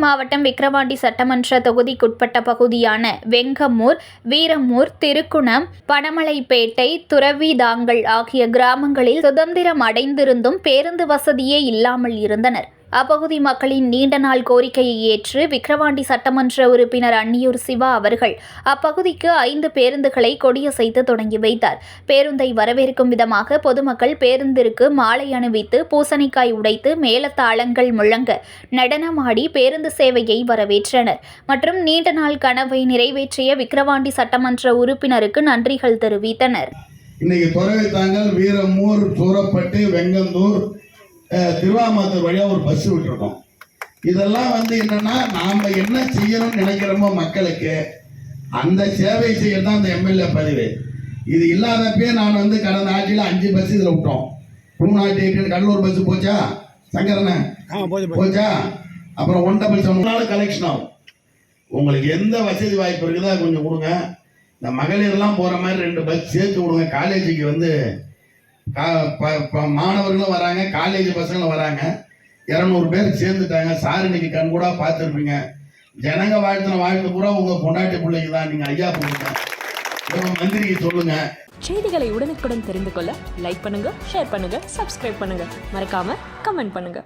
மாவட்டம் விக்கிரவாண்டி சட்டமன்ற தொகுதிக்குட்பட்ட பகுதியான வெங்கமூர், வீரமூர், திருக்குணம், பனமலைப்பேட்டை, துறவிதாங்கல் ஆகிய கிராமங்களில் சுதந்திரம் அடைந்திருந்தும் பேருந்து வசதியே இல்லாமல் இருந்தனர். அப்பகுதி மக்களின் நீண்ட நாள் கோரிக்கையை ஏற்று விக்கிரவாண்டி சட்டமன்ற உறுப்பினர் அன்னியூர் சிவா அவர்கள் அப்பகுதிக்கு 5 பேருந்துகளை கொடியசைத்து தொடங்கி வைத்தார். பேருந்தை வரவேற்கும் விதமாக பொதுமக்கள் பேருந்திற்கு மாலை அணிவித்து, பூசணிக்காய் உடைத்து, மேளதாளங்கள் முழங்க நடனமாடி பேருந்து சேவையை வரவேற்றனர். மற்றும் நீண்ட நாள் கனவை நிறைவேற்றிய விக்கிரவாண்டி சட்டமன்ற உறுப்பினருக்கு நன்றிகள் தெரிவித்தனர். இன்னைக்கு துறவிதாங்கல், வீரமூர், சூரப்பட்டு, வெங்கந்தூர், திருவாமத்தூர் வழியாக ஒரு பஸ் விட்டுருக்கோம். இதெல்லாம் என்னன்னா நாம என்ன செய்யணும்னு நினைக்கிறோமோ மக்களுக்கு அந்த சேவை செய்ய தான் அந்த எம்எல்ஏ பதவி. இது இல்லாதப்பே நான் கடந்த ஆட்சியில் 5 பஸ் இதில் விட்டோம். 208 கடலூர் பஸ் போச்சா, சங்கரன போச்சா, அப்புறம் 177 கலெக்ஷன் ஆகும். உங்களுக்கு எந்த வசதி வாய்ப்பு இருக்குதோ கொஞ்சம் கொடுங்க. இந்த மகளிர்லாம் போகிற மாதிரி 2 பஸ் சேர்த்து விடுங்க. காலேஜுக்கு மாணவர்களும் வராங்க, காலேஜ் பசங்களும் வராங்க. 200 பேர் சேர்ந்துட்டாங்க. சார் இன்னைக்கு கண்கூடா பார்த்துருப்பீங்க. ஜனங்க வாழ்த்தின வாழ்த்து பூரா உங்க பொண்டாட்டி பிள்ளைங்க தான். நீங்க ஐயா பண்ணுங்க, மந்திரிக்கு சொல்லுங்க. செய்திகளை உடனுக்குடன் தெரிந்து கொள்ள லைக் பண்ணுங்க, ஷேர் பண்ணுங்க, சப்ஸ்கிரைப் பண்ணுங்க, மறக்காம கமெண்ட் பண்ணுங்க.